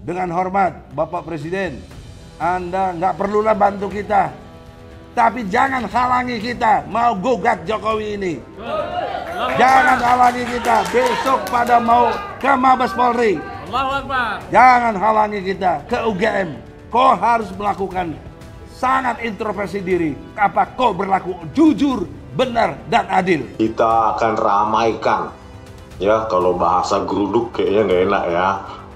Dengan hormat, Bapak Presiden, Anda nggak perlulah bantu kita, tapi jangan halangi kita mau gugat Jokowi ini. Jangan halangi kita besok pada mau ke Mabes Polri. Jangan halangi kita ke UGM. Kau harus melakukan sangat introspeksi diri. Apa kau berlaku jujur, benar, dan adil? Kita akan ramaikan, ya kalau bahasa geruduk kayaknya nggak enak ya.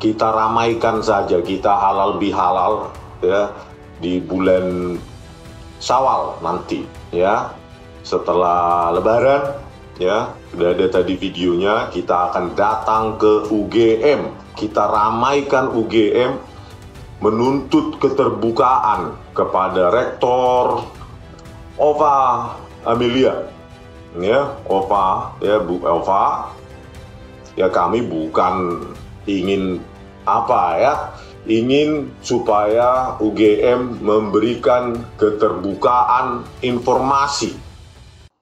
Kita ramaikan saja, kita halal bihalal ya di bulan Syawal nanti ya. Setelah Lebaran ya, sudah ada tadi videonya, kita akan datang ke UGM. Kita ramaikan UGM, menuntut keterbukaan kepada Rektor Ova Amelia ya, Ova ya, Bu Ova ya. Kami bukan ingin apa ya, ingin supaya UGM memberikan keterbukaan informasi.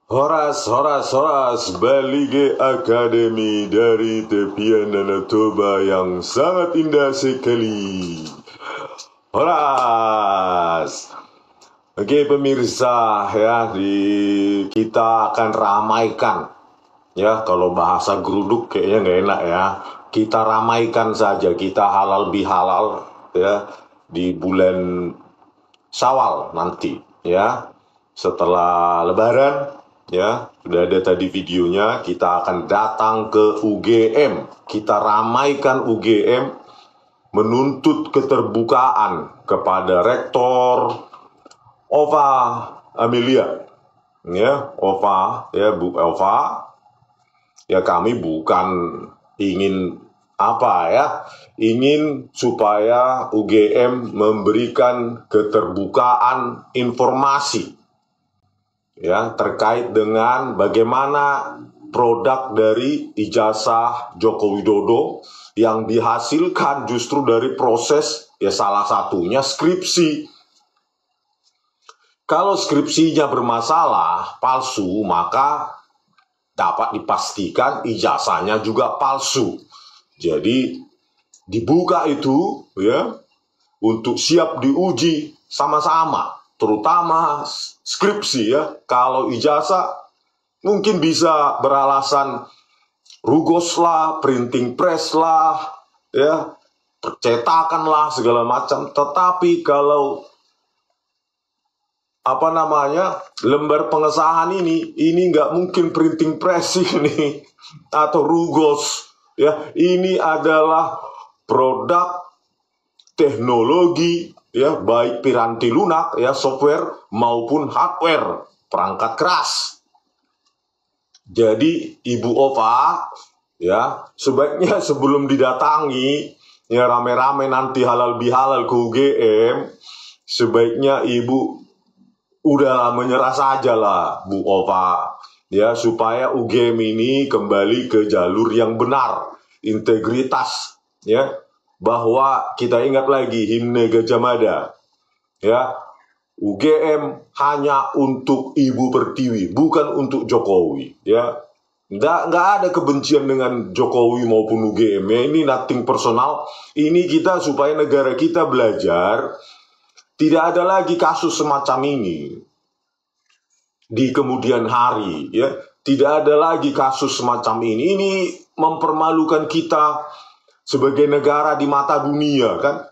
Horas Balige Academy dari tepian Danau Toba yang sangat indah sekali. Horas. Oke pemirsa ya, kita akan ramaikan ya, kalau bahasa geruduk kayaknya nggak enak ya. Kita ramaikan saja, kita halal bihalal ya di bulan Syawal nanti ya. Setelah Lebaran ya, sudah ada tadi videonya, kita akan datang ke UGM. Kita ramaikan UGM, menuntut keterbukaan kepada Rektor Ova Amelia ya, Ova ya, Bu Ova ya. Kami bukan ingin apa ya, ingin supaya UGM memberikan keterbukaan informasi ya terkait dengan bagaimana produk dari ijazah Joko Widodo yang dihasilkan justru dari proses ya, salah satunya skripsi. Kalau skripsinya bermasalah, palsu, maka dapat dipastikan ijazahnya juga palsu. Jadi dibuka itu ya untuk siap diuji sama-sama, terutama skripsi ya. Kalau ijazah mungkin bisa beralasan rugos lah, printing press lah, ya, percetakan lah, segala macam. Tetapi kalau apa namanya, lembar pengesahan ini nggak mungkin printing press ini atau rugos ya. Ini adalah produk teknologi ya, baik piranti lunak ya, software maupun hardware, perangkat keras. Jadi Ibu Ova ya, sebaiknya sebelum didatangi ya rame-rame nanti halal bihalal ke UGM, sebaiknya Ibu udah menyerah saja lah Bu Ova ya, supaya UGM ini kembali ke jalur yang benar, integritas ya, bahwa kita ingat lagi himne Gajah Mada ya, UGM hanya untuk Ibu Pertiwi, bukan untuk Jokowi ya. Nggak ada kebencian dengan Jokowi maupun UGM ya, ini nothing personal. Ini kita supaya negara kita belajar. Tidak ada lagi kasus semacam ini di kemudian hari ya. Tidak ada lagi kasus semacam ini. Ini mempermalukan kita sebagai negara di mata dunia kan.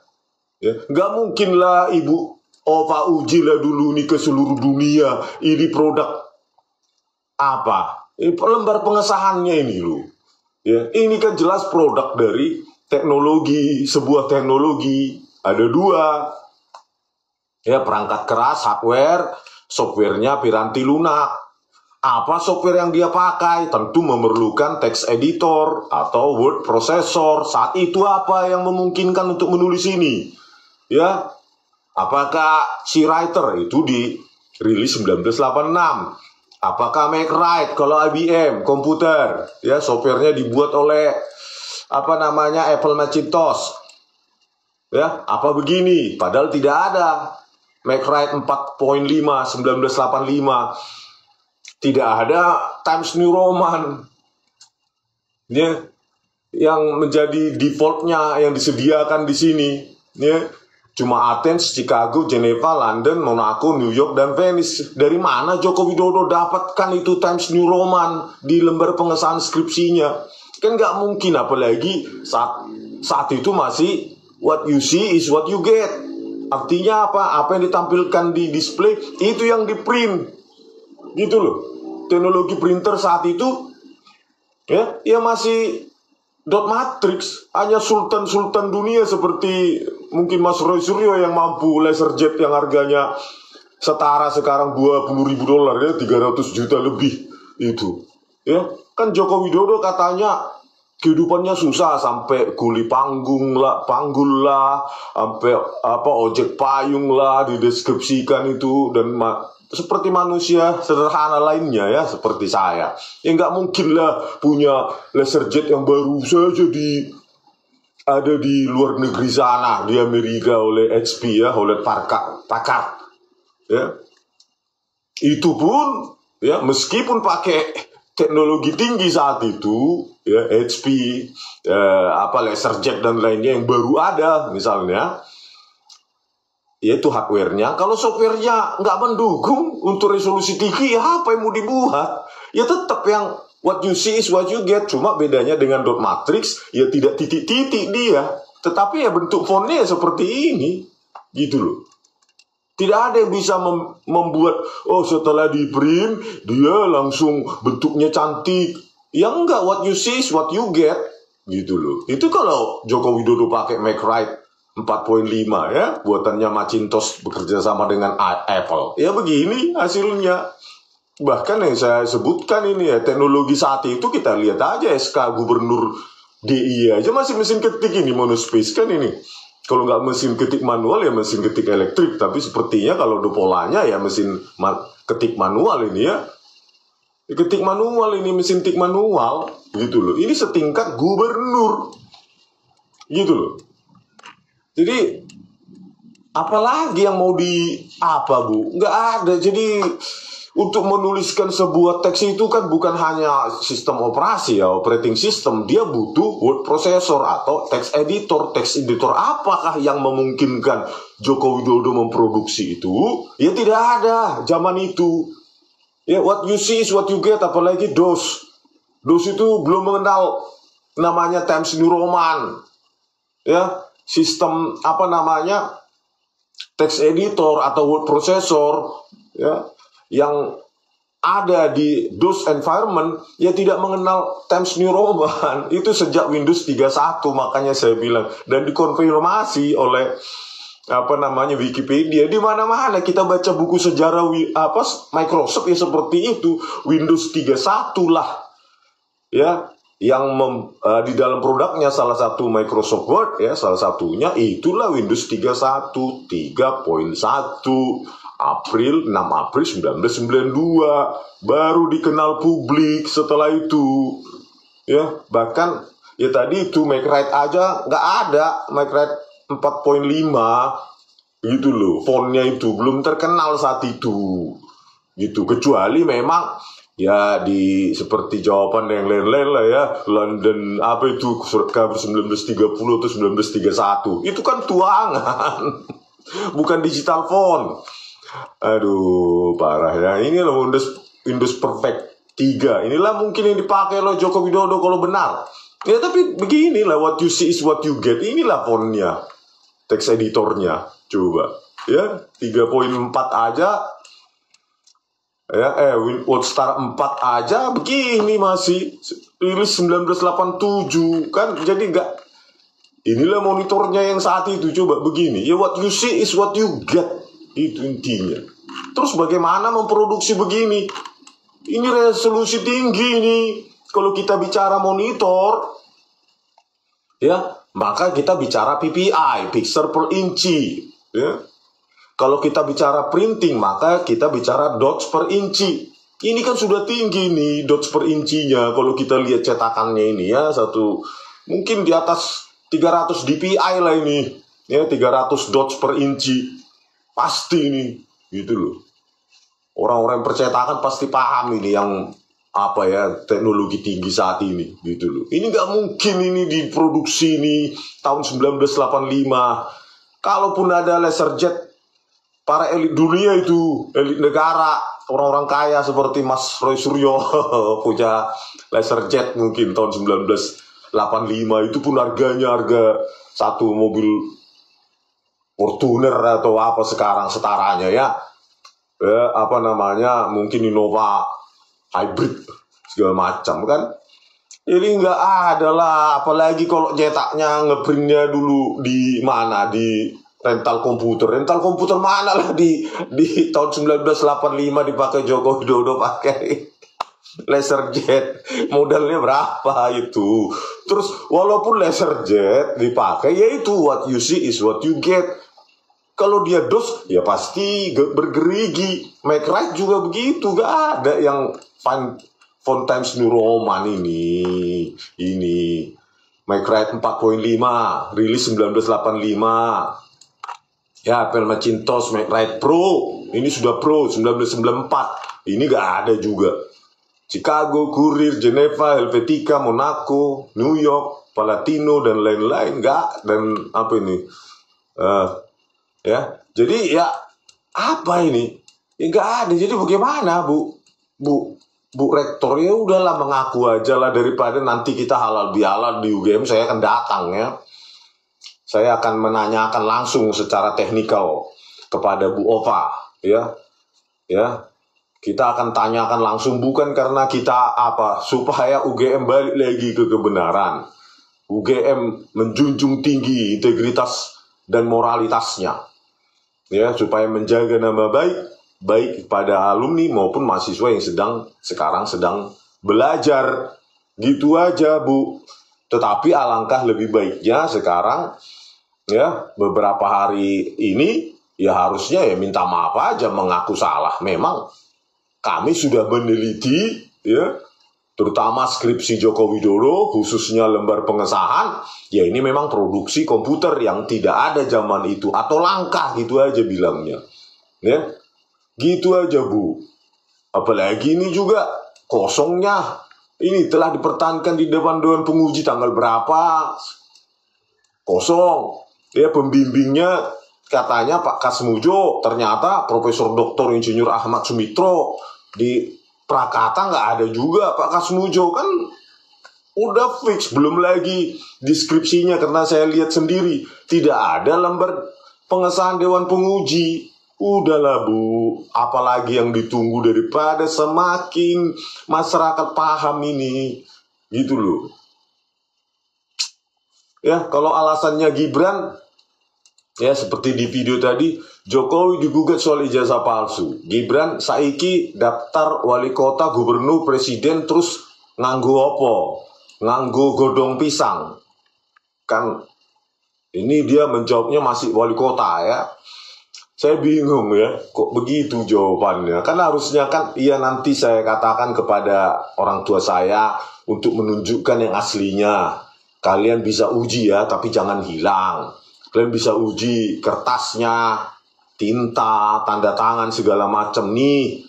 Ya, nggak mungkin lah Ibu Ova uji lah dulu nih ke seluruh dunia. Ini produk apa? Ini lembar pengesahannya ini loh. Ya, ini kan jelas produk dari teknologi, sebuah teknologi. Ada dua. Ya, perangkat keras, hardware, softwarenya piranti lunak. Apa software yang dia pakai? Tentu memerlukan text editor atau word processor. Saat itu apa yang memungkinkan untuk menulis ini? Ya, apakah C-Writer itu dirilis 1986? Apakah MacWrite kalau IBM komputer? Ya, softwarenya dibuat oleh apa namanya, Apple Macintosh. Ya, apa begini? Padahal tidak ada. MacWrite 4.5 1985, tidak ada Times New Roman ya. yang menjadi defaultnya yang disediakan di sini, ya. Cuma Athens, Chicago, Geneva, London, Monaco, New York, dan Venice. Dari mana Joko Widodo dapatkan itu Times New Roman di lembar pengesahan skripsinya? Kan nggak mungkin, apalagi saat itu masih what you see is what you get. Artinya apa? Apa yang ditampilkan di display itu yang di print, gitu loh. Teknologi printer saat itu ya masih dot matrix. Hanya sultan-sultan dunia seperti mungkin Mas Roy Suryo yang mampu laser jet yang harganya setara sekarang $20.000 ya, 300 juta lebih itu. Ya, kan Joko Widodo katanya kehidupannya susah, sampai kuli panggul lah, sampai ojek payung lah dideskripsikan itu, dan seperti manusia sederhana lainnya ya, seperti saya. Ya nggak mungkin lah punya laser jet yang baru saja ada di luar negeri sana, di Amerika oleh HP ya, oleh Packard. Ya. Itu pun ya meskipun pakai teknologi tinggi saat itu ya, HP laser jet dan lainnya yang baru ada misalnya, yaitu hardware-nya. Kalau software-nya nggak mendukung untuk resolusi tinggi, ya apa yang mau dibuat? Ya tetap yang what you see is what you get. Cuma bedanya dengan dot matrix, ya tidak titik-titik dia, tetapi ya bentuk fontnya seperti ini, gitu loh. Tidak ada yang bisa membuat, oh setelah di print dia langsung bentuknya cantik. Ya enggak, what you see is what you get, gitu loh. Itu kalau Joko Widodo pakai MacWrite 4.5 ya, buatannya Macintosh bekerja sama dengan Apple. Ya begini hasilnya. Bahkan yang saya sebutkan ini ya, teknologi saat itu kita lihat aja SK Gubernur DI aja masih mesin ketik ini, monospace kan ini. Kalau nggak mesin ketik manual ya mesin ketik elektrik, tapi sepertinya kalau udah polanya ya mesin ketik manual ini ya. Ketik manual ini, mesin ketik manual gitu loh. Ini setingkat gubernur. Gitu loh. Jadi apalagi yang mau Bu? Nggak ada. Jadi untuk menuliskan sebuah teks itu kan bukan hanya sistem operasi ya, operating system. Dia butuh word processor atau text editor. Text editor apakah yang memungkinkan Joko Widodo memproduksi itu? Ya tidak ada zaman itu. Ya, what you see is what you get. Apalagi DOS. DOS itu belum mengenal namanya Times New Roman. Ya, sistem text editor atau word processor ya, yang ada di DOS environment ya tidak mengenal Times New Roman itu sejak Windows 31, makanya saya bilang, dan dikonfirmasi oleh Wikipedia. Di mana-mana kita baca buku sejarah Microsoft ya seperti itu. Windows 31 lah ya, yang di dalam produknya salah satu Microsoft Word ya, salah satunya itulah Windows 31 3.1 6 April 1992 baru dikenal publik. Setelah itu ya, bahkan ya tadi itu MacWrite aja nggak ada, MacWrite 4.5 gitu loh, fontnya itu belum terkenal saat itu gitu, kecuali memang ya seperti jawaban yang lain-lain lah ya, London kabar 1930 atau 1931 itu kan tuangan bukan digital font. Aduh parah ya. Ini loh Windows Perfect 3, inilah mungkin yang dipakai loh Joko Widodo kalau benar ya. Tapi beginilah, what you see is what you get. Inilah fontnya, text editornya, coba ya 3.4 aja ya, WordStar 4 aja begini masih rilis 1987 kan. Jadi enggak, inilah monitornya yang saat itu, coba begini ya, what you see is what you get, itu intinya. Terus bagaimana memproduksi begini? Ini resolusi tinggi nih. Kalau kita bicara monitor ya, maka kita bicara PPI, pixel per inci ya. Kalau kita bicara printing, maka kita bicara dots per inci. Ini kan sudah tinggi nih dots per incinya. Kalau kita lihat cetakannya ini ya, mungkin di atas 300 dpi lah ini ya, 300 dots per inci pasti ini gitu loh. Orang-orang percetakan pasti paham ini yang apa ya, teknologi tinggi saat ini gitu loh. Ini nggak mungkin ini diproduksi ini tahun 1985. Kalaupun ada laser jet, para elit dunia itu, elit negara, orang-orang kaya seperti Mas Roy Suryo punya laser jet mungkin tahun 1985, itu pun harga satu mobil Fortuner atau apa sekarang setaranya ya, apa namanya, mungkin Innova hybrid segala macam kan. Jadi nggak ada lah, apalagi kalau cetaknya ngeprintnya dulu di mana, di rental komputer mana lah di tahun 1985 dipakai Joko Widodo pakai laser jet, modalnya berapa itu. Terus walaupun laser jet dipakai, ya itu what you see is what you get. Kalau dia dos, ya pasti bergerigi. Make right juga begitu, gak ada yang Font Times New Roman ini Make right 4.5, rilis 1985. Ya, Apple Macintosh Make right Pro, ini sudah Pro 1994. Ini gak ada juga. Chicago, Courier, Geneva, Helvetica, Monaco, New York, Palatino dan lain-lain nggak. Dan apa ini? Ya, jadi ya apa ini? Ya, nggak ada. Jadi bagaimana, Bu Rektor, ya udahlah mengaku aja lah, daripada nanti kita halal bihalal di UGM. Saya akan datang ya. Saya akan menanyakan langsung secara teknikal kepada Bu Ova, ya. Kita akan tanyakan langsung, bukan karena kita apa, supaya UGM balik lagi ke kebenaran. UGM menjunjung tinggi integritas dan moralitasnya. Ya, supaya menjaga nama baik pada alumni maupun mahasiswa yang sekarang sedang belajar. Gitu aja, Bu. Tetapi alangkah lebih baiknya sekarang, ya, beberapa hari ini ya harusnya ya minta maaf aja, mengaku salah. Memang kami sudah meneliti, ya, terutama skripsi Joko Widodo, khususnya lembar pengesahan, ya ini memang produksi komputer yang tidak ada zaman itu, atau langka, gitu aja bilangnya. Ya, gitu aja, Bu. Apalagi ini juga kosongnya, ini telah dipertahankan di depan Dewan Penguji tanggal berapa, kosong. Ya, pembimbingnya katanya Pak Kasmujo, ternyata Profesor Dr. Insinyur Ahmad Sumitro. Di Prakata nggak ada juga Pak Kasmujo, kan udah fix. Belum lagi deskripsinya, karena saya lihat sendiri tidak ada lembar pengesahan Dewan Penguji. Udahlah, Bu, apalagi yang ditunggu daripada semakin masyarakat paham ini, gitu loh. Ya, kalau alasannya Gibran, ya seperti di video tadi, Jokowi digugat soal ijazah palsu. Gibran saiki daftar wali kota, gubernur, presiden, terus nganggo apa? Nganggo godong pisang. Kan ini dia menjawabnya masih wali kota ya. Saya bingung ya, kok begitu jawabannya. Kan harusnya kan, iya nanti saya katakan kepada orang tua saya untuk menunjukkan yang aslinya. Kalian bisa uji ya, tapi jangan hilang. Kalian bisa uji kertasnya, tinta, tanda tangan, segala macam nih.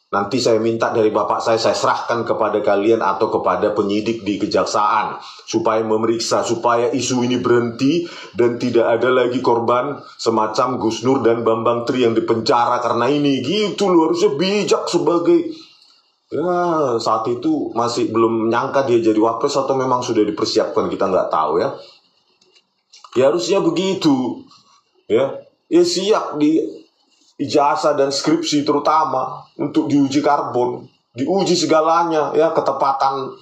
Nanti saya minta dari bapak saya serahkan kepada kalian atau kepada penyidik di kejaksaan. Supaya memeriksa, supaya isu ini berhenti dan tidak ada lagi korban semacam Gus Nur dan Bambang Tri yang dipenjara karena ini. Gitu loh, harusnya bijak sebagai... Ya, saat itu masih belum nyangka dia jadi wapres atau memang sudah dipersiapkan, kita nggak tahu ya. Ya harusnya begitu. Ya siap di ijazah dan skripsi terutama untuk diuji karbon, diuji segalanya ya, ketepatan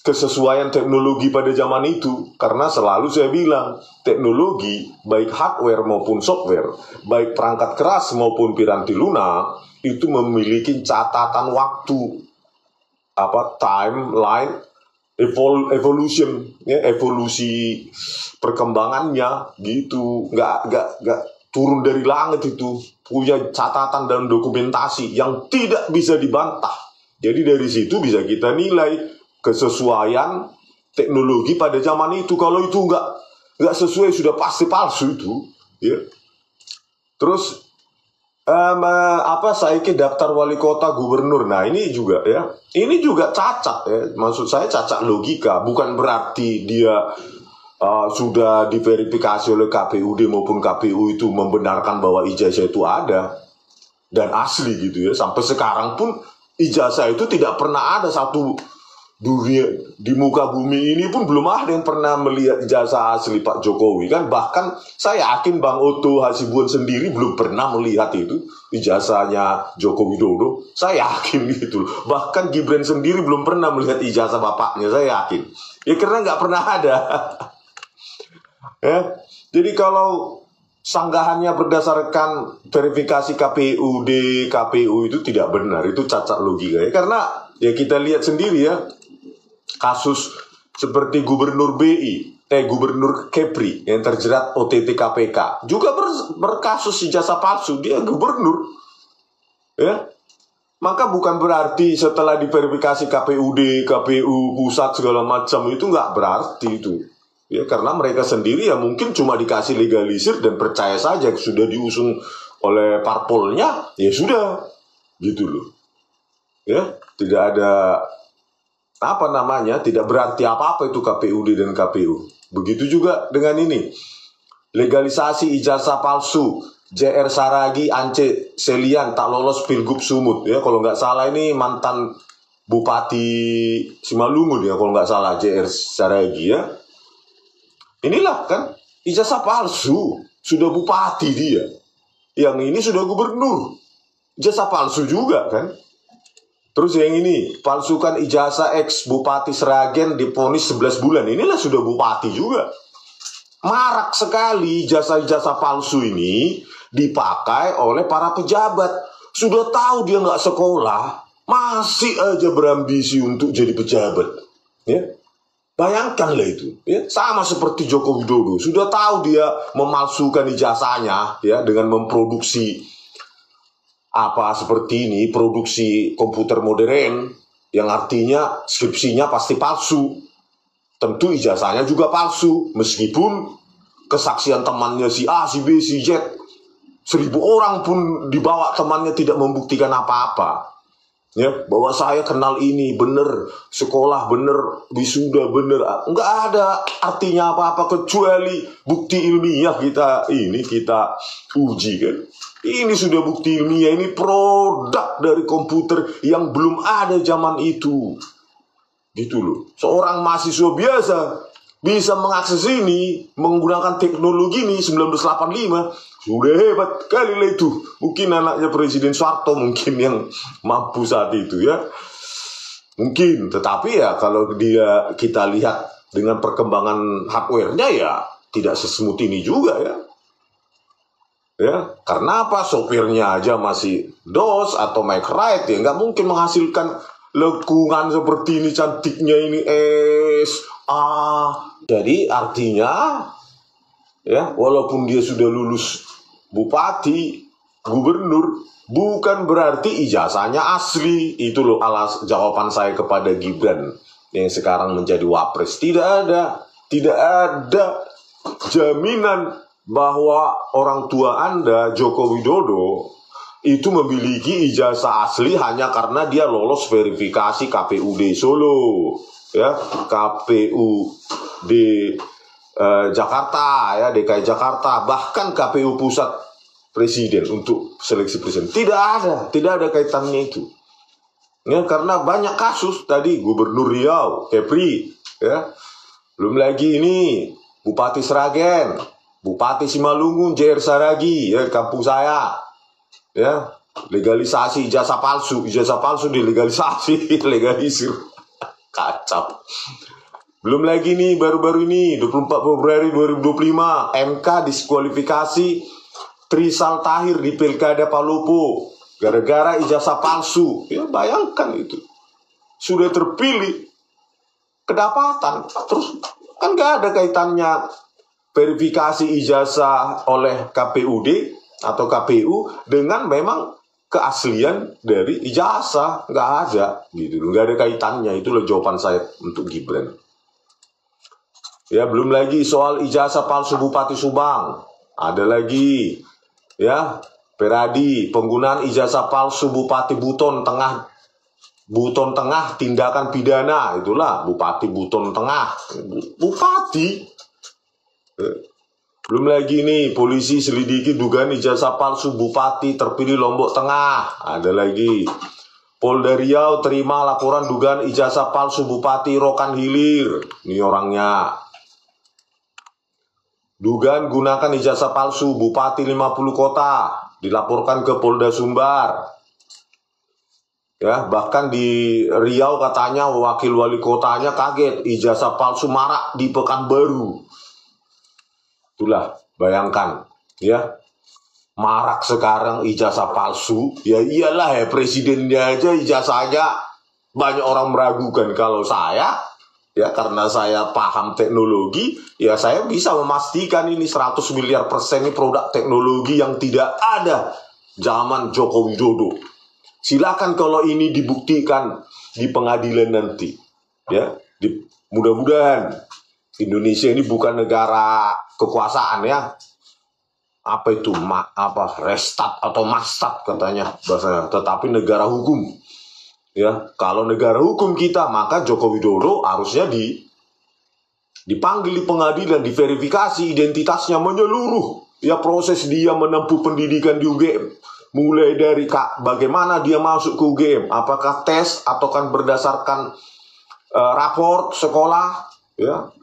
kesesuaian teknologi pada zaman itu. Karena selalu saya bilang, teknologi baik hardware maupun software, baik perangkat keras maupun piranti lunak, itu memiliki catatan waktu, timeline, evolution, ya, evolusi perkembangannya gitu, nggak turun dari langit, itu punya catatan dan dokumentasi yang tidak bisa dibantah. Jadi dari situ bisa kita nilai kesesuaian teknologi pada zaman itu. Kalau itu nggak sesuai, sudah pasti palsu itu, ya. Terus saiki daftar wali kota gubernur. Nah ini juga ya, ini juga cacat ya. Maksud saya cacat logika. Bukan berarti dia sudah diverifikasi oleh KPUD maupun KPU itu membenarkan bahwa ijazah itu ada dan asli gitu ya. Sampai sekarang pun ijazah itu tidak pernah ada satu dunia di muka bumi ini pun belum ada yang pernah melihat ijazah asli Pak Jokowi kan. Bahkan saya yakin Bang Otto Hasibuan sendiri belum pernah melihat itu ijazahnya Joko Widodo. Saya yakin gitu. Bahkan Gibran sendiri belum pernah melihat ijazah bapaknya. Saya yakin ya, karena nggak pernah ada. Ya, jadi kalau sanggahannya berdasarkan verifikasi KPUD, KPU itu tidak benar, itu cacat logika ya. Karena ya kita lihat sendiri ya, kasus seperti Gubernur Gubernur Kepri yang terjerat OTT KPK juga berkasus ijazah palsu, dia gubernur ya. Maka bukan berarti setelah diverifikasi KPUD, KPU pusat segala macam itu nggak berarti itu ya, karena mereka sendiri ya mungkin cuma dikasih legalisir dan percaya saja sudah diusung oleh parpolnya, ya sudah gitu loh ya. Tidak ada tidak berarti apa-apa itu KPUD dan KPU. Begitu juga dengan ini, legalisasi ijazah palsu JR Saragi, Ance Selian tak lolos Pilgub Sumut ya. Kalau nggak salah ini mantan Bupati Simalungun ya, kalau nggak salah JR Saragi ya. Inilah kan ijazah palsu, sudah bupati dia, yang ini sudah gubernur, ijazah palsu juga kan. Terus yang ini, palsukan ijazah ex Bupati Sragen divonis 11 bulan. Inilah sudah bupati juga. Marak sekali ijazah-ijazah palsu ini dipakai oleh para pejabat. Sudah tahu dia nggak sekolah, masih aja berambisi untuk jadi pejabat. Ya, bayangkanlah itu. Ya, sama seperti Joko Widodo. Sudah tahu dia memalsukan ijazahnya ya dengan memproduksi seperti ini, produksi komputer modern yang artinya skripsinya pasti palsu, tentu ijazahnya juga palsu, meskipun kesaksian temannya si A, si B, si Z 1000 orang pun dibawa temannya tidak membuktikan apa-apa ya, bahwa saya kenal ini bener, sekolah bener, wisuda bener, nggak ada artinya apa-apa kecuali bukti ilmiah kita uji kan. Ini sudah bukti ilmiah, ini produk dari komputer yang belum ada zaman itu. Gitu loh. Seorang mahasiswa biasa bisa mengakses ini menggunakan teknologi ini 1985. Sudah hebat kali lah itu. Mungkin anaknya Presiden Soeharto mungkin yang mampu saat itu ya. Mungkin, tetapi ya kalau kita lihat dengan perkembangan hardware-nya ya tidak sesmooth ini juga ya. Ya, karena apa? Sopirnya aja masih DOS atau Mac Write ya, nggak mungkin menghasilkan lekungan seperti ini, cantiknya ini Jadi artinya ya, walaupun dia sudah lulus bupati, gubernur, bukan berarti ijazahnya asli. Itu loh jawaban saya kepada Gibran yang sekarang menjadi wapres. Tidak ada jaminan bahwa orang tua Anda, Joko Widodo, itu memiliki ijazah asli hanya karena dia lolos verifikasi KPUD Solo, ya, KPUD Jakarta, ya, DKI Jakarta, bahkan KPU Pusat Presiden untuk seleksi presiden. Tidak ada kaitannya itu. Ya, karena banyak kasus tadi Gubernur Riau, Kepri, ya, belum lagi ini Bupati Sragen, Bupati Simalungun, JR Saragi, ya, kampung saya, ya, legalisasi ijazah palsu dilegalisasi, legalisir, kacau. Belum lagi nih baru-baru ini 24 Februari 2025 MK diskualifikasi Trisal Tahir di Pilkada Palopo gara-gara ijazah palsu. Ya bayangkan itu, sudah terpilih kedapatan, terus kan gak ada kaitannya verifikasi ijazah oleh KPUD atau KPU dengan memang keaslian dari ijazah, nggak ada gitu, nggak ada kaitannya. Itulah jawaban saya untuk Gibran. Ya, belum lagi soal ijazah palsu Bupati Subang, ada lagi ya Peradi, penggunaan ijazah palsu Bupati Buton Tengah tindakan pidana. Itulah Bupati Buton Tengah. Bupati. Belum lagi nih, polisi selidiki dugaan ijazah palsu Bupati terpilih Lombok Tengah. Ada lagi. Polda Riau terima laporan dugaan ijazah palsu Bupati Rokan Hilir. Ini orangnya. Dugaan gunakan ijazah palsu Bupati 50 kota dilaporkan ke Polda Sumbar. Ya, bahkan di Riau katanya wakil wali kotanya kaget ijazah palsu marak di Pekanbaru. Itulah, bayangkan ya. Marak sekarang ijazah palsu. Ya iyalah ya, presidennya aja ijazahnya banyak orang meragukan. Kalau saya, ya karena saya paham teknologi, ya saya bisa memastikan ini 100 miliar % ini produk teknologi yang tidak ada zaman Joko Widodo. Silakan kalau ini dibuktikan di pengadilan nanti. Ya, mudah-mudahan Indonesia ini bukan negara kekuasaan ya. Apa itu restat atau mastat katanya bahasanya, tetapi negara hukum. Ya, kalau negara hukum kita, maka Joko Widodo harusnya dipanggil di pengadilan, diverifikasi identitasnya menyeluruh. Ya, proses dia menempuh pendidikan di UGM, mulai dari bagaimana dia masuk ke UGM, apakah tes atau kan berdasarkan raport sekolah, ya.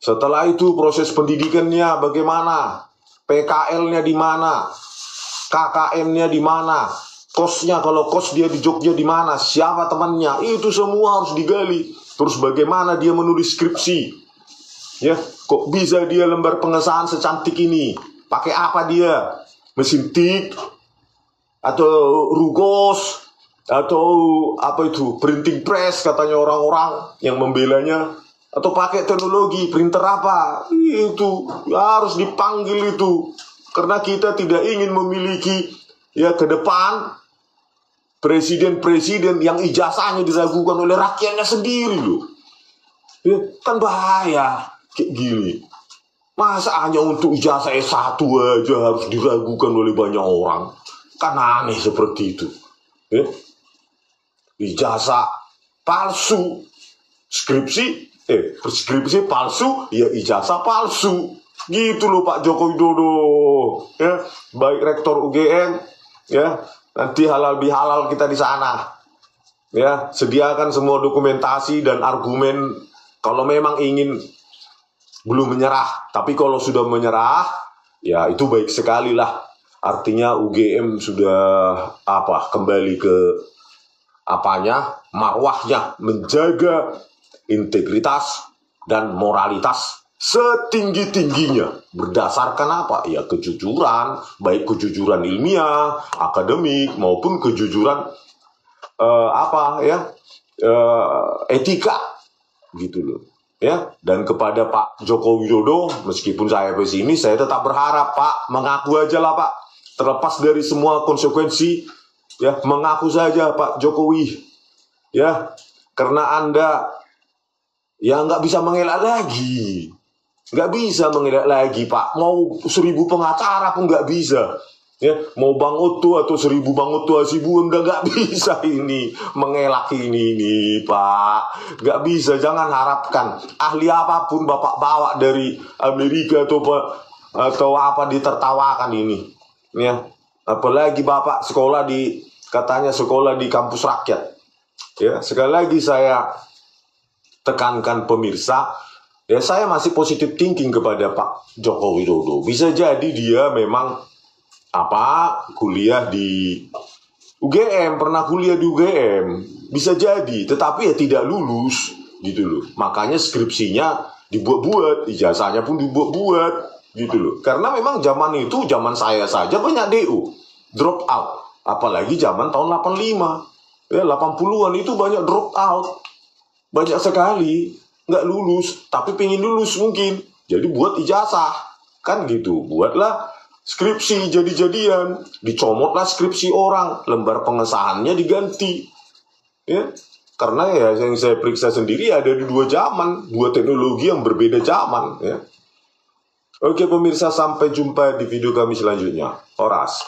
Setelah itu proses pendidikannya bagaimana, PKL-nya di mana, KKM-nya di mana, kosnya kalau kos dia di Jogja di mana, siapa temannya, itu semua harus digali. Terus bagaimana dia menulis skripsi, ya, kok bisa dia lembar pengesahan secantik ini, pakai apa dia, mesin tik atau rugos atau apa itu printing press katanya orang-orang yang membelanya, atau pakai teknologi printer apa, itu harus dipanggil itu, karena kita tidak ingin memiliki ya ke depan presiden-presiden yang ijazahnya diragukan oleh rakyatnya sendiri loh. Ya, kan bahaya kayak gini. Masa hanya untuk ijazah S1 aja harus diragukan oleh banyak orang, kan aneh seperti itu. Ya. Ijazah palsu, skripsi palsu, ya ijazah palsu. Gitu loh Pak Joko Widodo. Ya, baik rektor UGM, ya, nanti halal bihalal kita di sana. Ya, sediakan semua dokumentasi dan argumen kalau memang ingin belum menyerah. Tapi kalau sudah menyerah, ya itu baik sekali lah. Artinya UGM sudah kembali ke marwahnya, menjaga integritas dan moralitas setinggi-tingginya. Berdasarkan apa? Ya kejujuran, baik kejujuran ilmiah, akademik, maupun kejujuran etika, gitu loh. Ya, dan kepada Pak Joko Widodo, meskipun saya pesimis, saya tetap berharap Pak mengaku aja lah Pak, terlepas dari semua konsekuensi, ya mengaku saja Pak Jokowi, ya, karena Anda ya nggak bisa mengelak lagi. Nggak bisa mengelak lagi, Pak. Mau 1000 pengacara pun nggak bisa. Ya, mau Bang Otto atau 1000 Bang Otto Hasibuan udah nggak bisa ini mengelak ini, Pak. Nggak bisa. Jangan harapkan ahli apapun Bapak bawa dari Amerika atau apa ditertawakan ini. Ya, apalagi Bapak katanya sekolah di kampus rakyat. Ya, sekali lagi saya tekankan pemirsa, ya saya masih positive thinking kepada Pak Joko Widodo. Bisa jadi dia memang kuliah di UGM, pernah kuliah di UGM, bisa jadi, tetapi ya tidak lulus gitu loh. Makanya skripsinya dibuat-buat, ijazahnya pun dibuat-buat gitu loh. Karena memang zaman itu, zaman saya saja banyak DO, drop out. Apalagi zaman tahun 85, ya 80-an itu banyak drop out. Banyak sekali nggak lulus, tapi pengen lulus mungkin. Jadi buat ijazah, kan gitu. Buatlah skripsi jadi-jadian, dicomotlah skripsi orang, lembar pengesahannya diganti. Ya, karena ya yang saya periksa sendiri ada di 2 zaman, 2 teknologi yang berbeda zaman. Ya. Oke pemirsa, sampai jumpa di video kami selanjutnya. Horas.